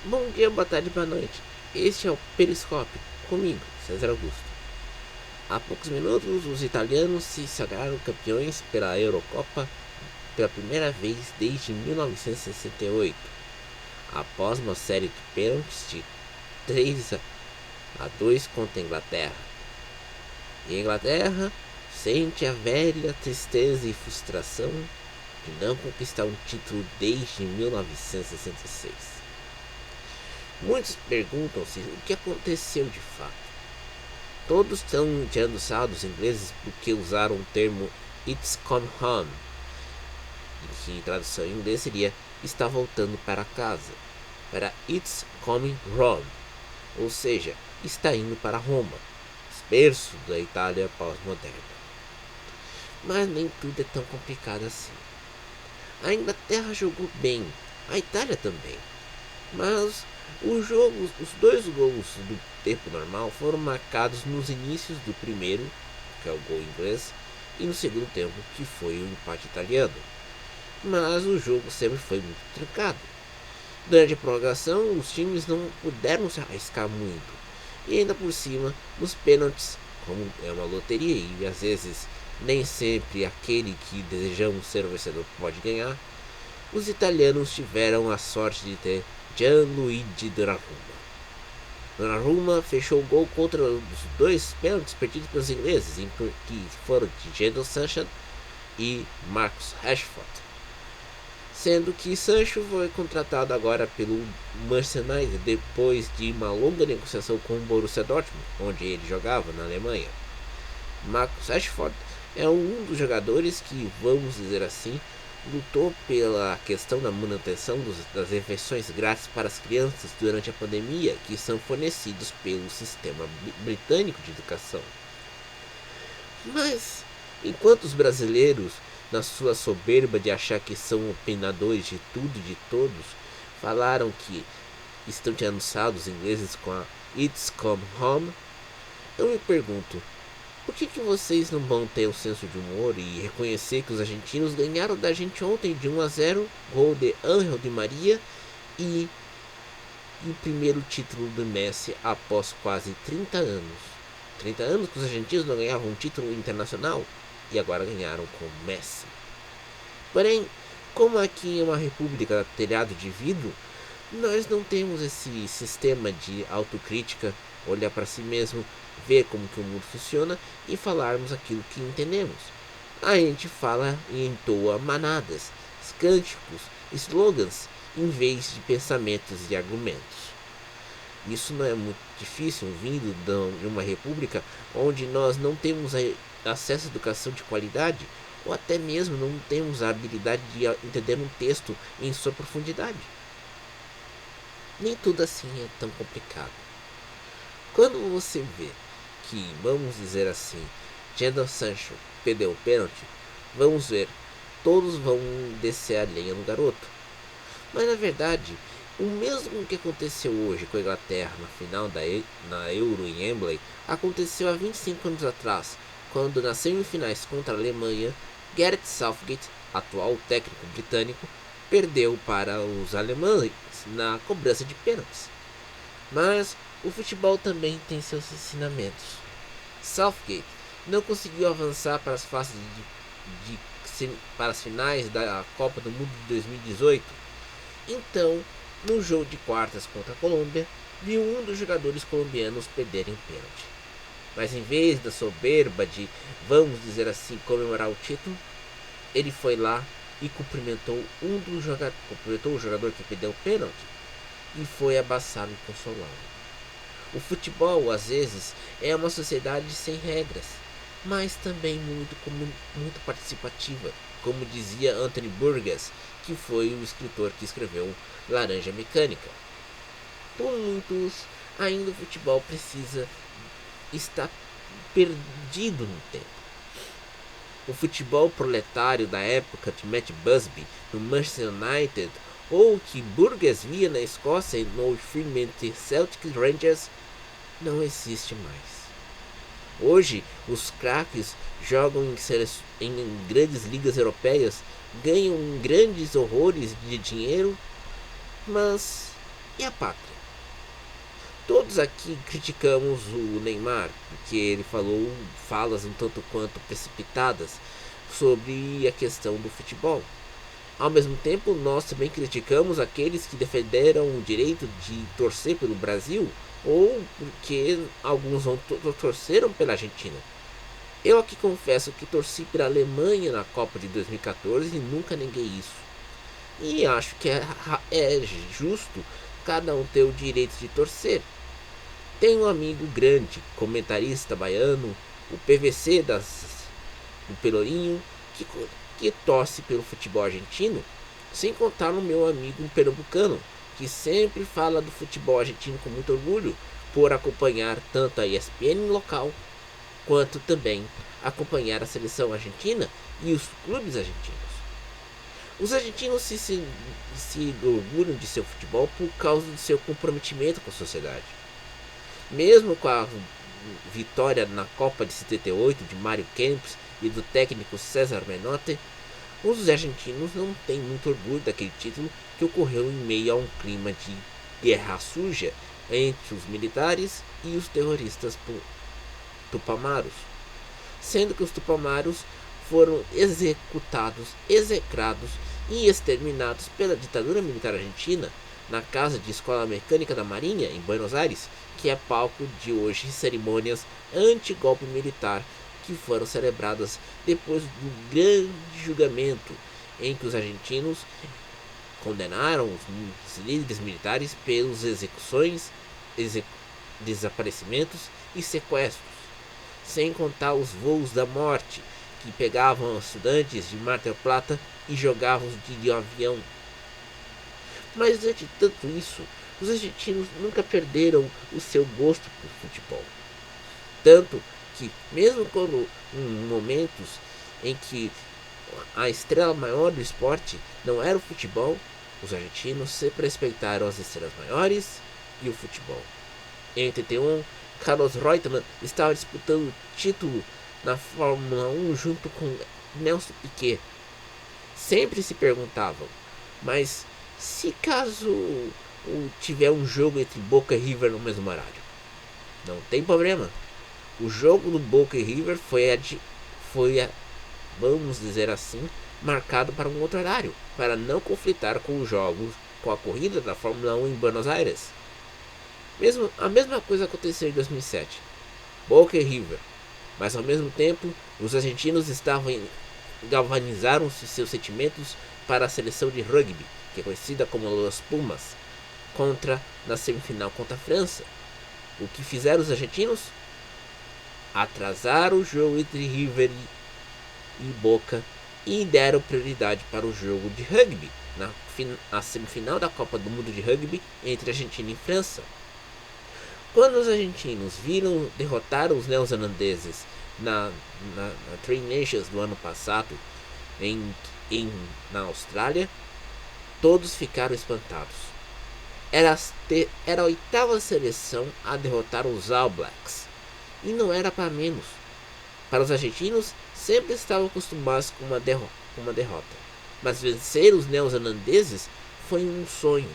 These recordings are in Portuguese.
Bom dia, boa tarde, boa noite. Este é o Periscópio, comigo, César Augusto. Há poucos minutos, os italianos se sagraram campeões pela Eurocopa pela primeira vez desde 1968, após uma série de pênaltis de 3-2 contra a Inglaterra. E a Inglaterra sente a velha tristeza e frustração de não conquistar um título desde 1966. Muitos perguntam-se o que aconteceu de fato. Todos estão tirando sarro dos ingleses porque usaram o termo "It's come home", que em tradução em inglês seria "está voltando para casa", para "It's coming home", ou seja, está indo para Roma, berço da Itália pós-moderna. Mas nem tudo é tão complicado assim. A Inglaterra jogou bem, a Itália também, mas os dois gols do tempo normal foram marcados nos inícios do primeiro, que é o gol inglês, e no segundo tempo, que foi o empate italiano. Mas o jogo sempre foi muito trancado. Durante a prorrogação, os times não puderam se arriscar muito. E ainda por cima, nos pênaltis, como é uma loteria e às vezes nem sempre aquele que desejamos ser o vencedor pode ganhar, os italianos tiveram a sorte de ter Gianluigi Donnarumma. Donnarumma fechou o gol contra os dois pênaltis perdidos pelos ingleses, que foram de Jadon Sancho e Marcus Rashford. Sendo que Sancho foi contratado agora pelo Manchester United depois de uma longa negociação com o Borussia Dortmund, onde ele jogava na Alemanha. Marcus Rashford é um dos jogadores que, vamos dizer assim, lutou pela questão da manutenção das refeições grátis para as crianças durante a pandemia, que são fornecidos pelo sistema britânico de educação. Mas, enquanto os brasileiros, na sua soberba de achar que são opinadores de tudo e de todos, falaram que estão tirando sarro dos ingleses com a "It's come home", eu me pergunto, por que vocês não vão ter o senso de humor e reconhecer que os argentinos ganharam da gente ontem de 1-0, gol de Ángel Di Maria e o primeiro título do Messi após quase 30 anos. 30 anos que os argentinos não ganhavam um título internacional e agora ganharam com o Messi. Porém, como aqui é uma república telhado de vidro, nós não temos esse sistema de autocrítica, olhar para si mesmo, ver como que o mundo funciona e falarmos aquilo que entendemos. A gente fala e entoa manadas, cânticos, slogans, em vez de pensamentos e argumentos. Isso não é muito difícil vindo de uma república onde nós não temos acesso à educação de qualidade ou até mesmo não temos a habilidade de entender um texto em sua profundidade. Nem tudo assim é tão complicado. Quando você vê que, vamos dizer assim, Jadon Sancho perdeu o pênalti, vamos ver, todos vão descer a lenha no garoto. Mas na verdade, o mesmo que aconteceu hoje com a Inglaterra na final na Euro em Wembley, aconteceu há 25 anos atrás, quando nas semifinais contra a Alemanha, Gareth Southgate, atual técnico britânico, perdeu para os alemães na cobrança de pênaltis. Mas o futebol também tem seus ensinamentos. Southgate não conseguiu avançar para as fases para as finais da Copa do Mundo de 2018. Então, no jogo de quartas contra a Colômbia, viu um dos jogadores colombianos perderem pênalti. Mas em vez da soberba de, vamos dizer assim, comemorar o título, ele foi lá e cumprimentou o jogador que perdeu o pênalti e foi abraçá-lo e consolá-lo. O futebol, às vezes, é uma sociedade sem regras, mas também muito participativa, como dizia Anthony Burgess, que foi o escritor que escreveu Laranja Mecânica. Por muitos, ainda o futebol precisa estar perdido no tempo. O futebol proletário da época de Matt Busby no Manchester United, ou que Burgess via na Escócia no Fremantle Celtic Rangers, não existe mais. Hoje, os craques jogam em grandes ligas europeias, ganham grandes horrores de dinheiro, mas e a pátria. Todos aqui criticamos o Neymar, porque ele falou falas um tanto quanto precipitadas sobre a questão do futebol. Ao mesmo tempo, nós também criticamos aqueles que defenderam o direito de torcer pelo Brasil, ou porque alguns não torceram pela Argentina. Eu aqui confesso que torci pela Alemanha na Copa de 2014 e nunca neguei isso. E acho que é justo cada um ter o direito de torcer. Tenho um amigo grande, comentarista baiano, o PVC do Pelourinho, que torce pelo futebol argentino, sem contar no meu amigo pernambucano, que sempre fala do futebol argentino com muito orgulho, por acompanhar tanto a ESPN local, quanto também acompanhar a seleção argentina e os clubes argentinos. Os argentinos se orgulham de seu futebol por causa do seu comprometimento com a sociedade. Mesmo com a vitória na Copa de 78 de Mário Kempes e do técnico César Menotti, os argentinos não têm muito orgulho daquele título que ocorreu em meio a um clima de guerra suja entre os militares e os terroristas tupamaros, sendo que os tupamaros foram executados, execrados e exterminados pela ditadura militar argentina na Casa de Escola Mecânica da Marinha, em Buenos Aires, que é palco de hoje cerimônias anti-golpe militar que foram celebradas depois do grande julgamento em que os argentinos condenaram os líderes militares pelas execuções, desaparecimentos e sequestros, sem contar os voos da morte que pegavam estudantes de Mar del Plata e jogavam de um avião. Mas antes de tanto isso, os argentinos nunca perderam o seu gosto por futebol. Tanto que, mesmo quando em momentos em que a estrela maior do esporte não era o futebol, os argentinos sempre respeitaram as estrelas maiores e o futebol. Em 81, Carlos Reutemann estava disputando o título na Fórmula 1 junto com Nelson Piquet. Sempre se perguntavam, mas se caso tiver um jogo entre Boca e River no mesmo horário? Não tem problema. O jogo do Boca e River vamos dizer assim, marcado para um outro horário, para não conflitar com os jogos, com a corrida da Fórmula 1 em Buenos Aires. A mesma coisa aconteceu em 2007, Boca e River, mas ao mesmo tempo os argentinos galvanizaram seus sentimentos para a seleção de rugby, que é conhecida como Los Pumas, na semifinal contra a França. O que fizeram os argentinos? Atrasaram o jogo entre River e Boca e deram prioridade para o jogo de rugby, na semifinal da Copa do Mundo de Rugby entre Argentina e França. Quando os argentinos derrotaram os neozelandeses na Tri Nations do ano passado na Austrália, todos ficaram espantados. Era a oitava seleção a derrotar os All Blacks, e não era para menos. Para os argentinos, sempre estavam acostumados com uma derrota, mas vencer os neozelandeses foi um sonho.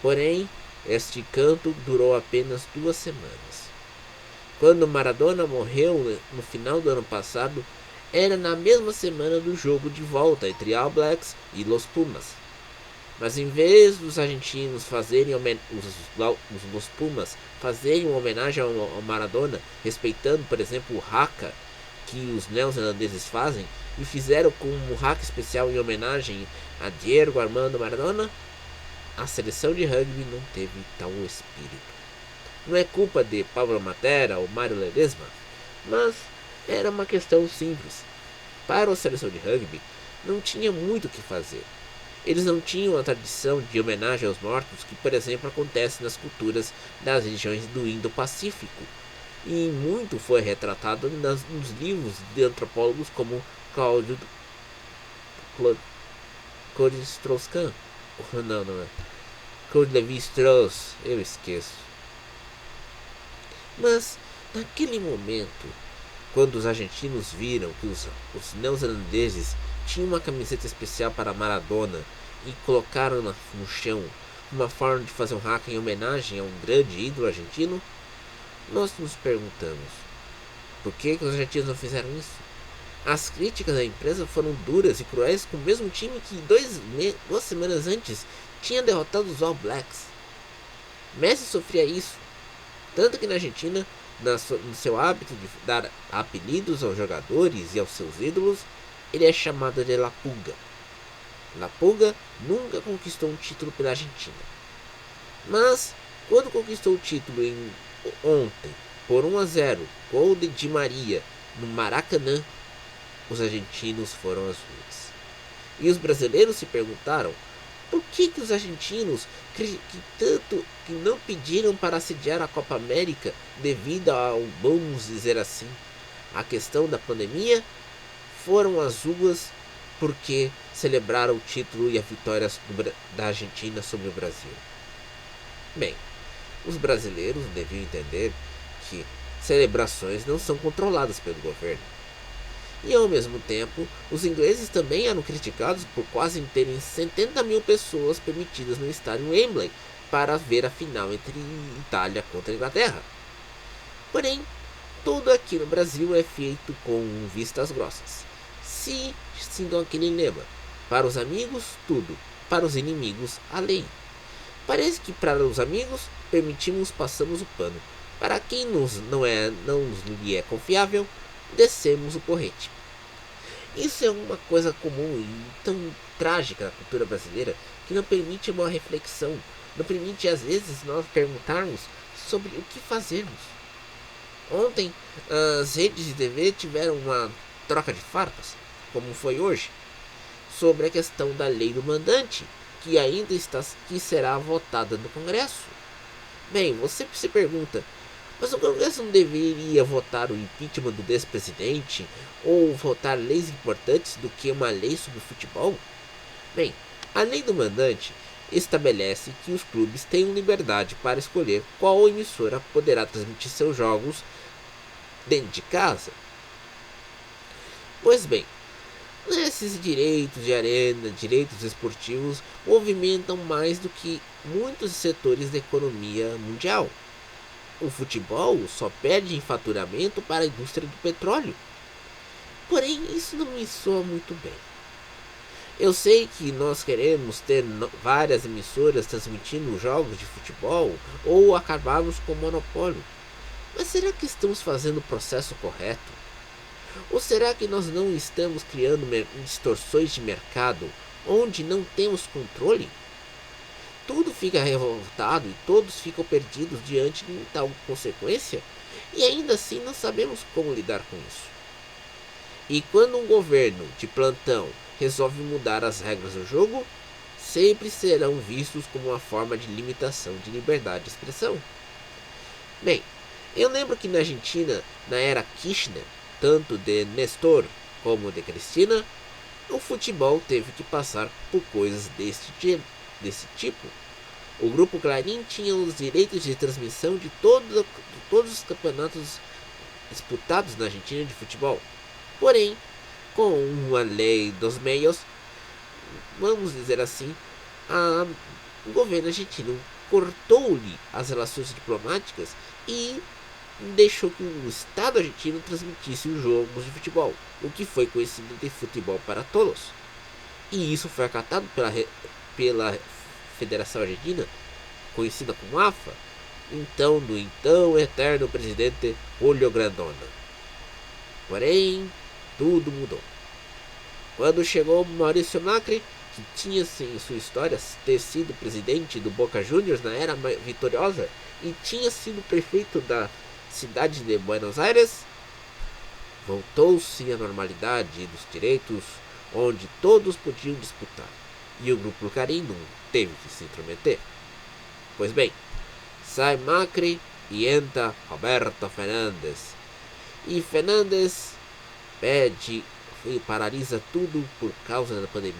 Porém, este canto durou apenas 2 semanas. Quando Maradona morreu no final do ano passado, era na mesma semana do jogo de volta entre All Blacks e Los Pumas. Mas em vez dos argentinos fazerem os Los Pumas fazerem uma homenagem ao Maradona, respeitando, por exemplo, o haka que os neozelandeses fazem, e fizeram com um haka especial em homenagem a Diego Armando Maradona, a seleção de rugby não teve tal espírito. Não é culpa de Pablo Matera ou Mário Ledesma, mas era uma questão simples. Para a seleção de rugby, não tinha muito o que fazer. Eles não tinham a tradição de homenagem aos mortos que, por exemplo, acontece nas culturas das regiões do Indo-Pacífico, e muito foi retratado nos livros de antropólogos como Claude Strauss-Kahn. Não é. Claude Lévi-Strauss, eu esqueço. Mas, naquele momento, quando os argentinos viram que os neozelandeses tinham uma camiseta especial para Maradona e colocaram no chão uma forma de fazer um hack em homenagem a um grande ídolo argentino? Nós nos perguntamos, por que os argentinos não fizeram isso? As críticas à empresa foram duras e cruéis com o mesmo time que 2 semanas antes tinha derrotado os All Blacks. Messi sofria isso, tanto que na Argentina, no seu hábito de dar apelidos aos jogadores e aos seus ídolos, ele é chamado de La Pulga. La Pulga nunca conquistou um título pela Argentina. Mas, quando conquistou o título ontem, por 1-0, gol de Di Maria, no Maracanã, os argentinos foram às ruas. E os brasileiros se perguntaram por que os argentinos que não pediram para sediar a Copa América devido ao, vamos dizer assim, a questão da pandemia, foram às ruas porque celebraram o título e a vitória da Argentina sobre o Brasil. Bem, os brasileiros deviam entender que celebrações não são controladas pelo governo. E ao mesmo tempo, os ingleses também eram criticados por quase terem 70 mil pessoas permitidas no estádio Wembley para ver a final entre Itália contra a Inglaterra. Porém, tudo aqui no Brasil é feito com vistas grossas. Se sigam aquele lema: para os amigos, tudo, para os inimigos, a lei. Parece que para os amigos permitimos, passamos o pano. Para quem não lhe é confiável, descemos o porrete. Isso é uma coisa comum e tão trágica na cultura brasileira que não permite uma reflexão, não permite às vezes nós perguntarmos sobre o que fazermos. Ontem as redes de TV tiveram uma troca de farpas, como foi hoje, sobre a questão da lei do mandante, que ainda será votada no Congresso. Bem, você se pergunta, mas o Congresso não deveria votar o impeachment do ex-presidente ou votar leis importantes do que uma lei sobre futebol? Bem, a lei do mandante estabelece que os clubes tenham liberdade para escolher qual emissora poderá transmitir seus jogos dentro de casa. Pois bem, esses direitos de arena, direitos esportivos, movimentam mais do que muitos setores da economia mundial. O futebol só perde em faturamento para a indústria do petróleo. Porém, isso não me soa muito bem. Eu sei que nós queremos ter várias emissoras transmitindo jogos de futebol ou acabarmos com o monopólio. Mas será que estamos fazendo o processo correto? Ou será que nós não estamos criando distorções de mercado onde não temos controle? Tudo fica revoltado e todos ficam perdidos diante de tal consequência, e ainda assim não sabemos como lidar com isso. E quando um governo de plantão resolve mudar as regras do jogo, sempre serão vistos como uma forma de limitação de liberdade de expressão. Bem, eu lembro que na Argentina, na era Kirchner, tanto de Nestor como de Cristina, o futebol teve que passar por coisas desse tipo. O Grupo Clarim tinha os direitos de transmissão de todos os campeonatos disputados na Argentina de futebol. Porém, com uma lei dos meios, vamos dizer assim, o governo argentino cortou-lhe as relações diplomáticas e deixou que o Estado argentino transmitisse os jogos de futebol, o que foi conhecido de futebol para todos. E isso foi acatado pela Federação Argentina, conhecida como AFA, do então eterno presidente Julio Grondona. Porém, tudo mudou. Quando chegou Maurício Macri, que tinha em sua história ter sido presidente do Boca Juniors na era vitoriosa e tinha sido prefeito da cidade de Buenos Aires, voltou-se à normalidade dos direitos, onde todos podiam disputar, e o Grupo Clarim não teve que se intrometer. Pois bem, sai Macri e entra Roberto Fernandes, e Fernandes pede e paralisa tudo por causa da pandemia.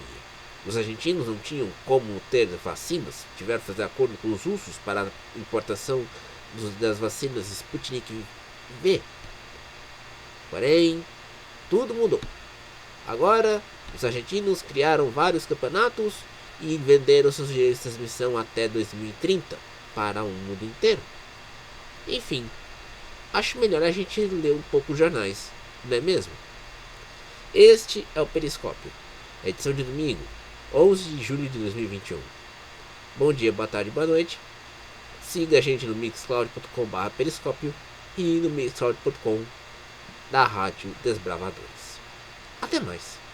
Os argentinos não tinham como ter vacinas, tiveram que fazer acordo com os russos para a importação das vacinas Sputnik V. Porém, tudo mudou. Agora, os argentinos criaram vários campeonatos e venderam seus direitos de transmissão até 2030 para o mundo inteiro. Enfim, acho melhor a gente ler um pouco os jornais, não é mesmo? Este é o Periscópio, edição de domingo, 11 de julho de 2021. Bom dia, boa tarde, boa noite. Siga a gente no mixcloud.com/periscópio e no mixcloud.com da Rádio Desbravadores. Até mais.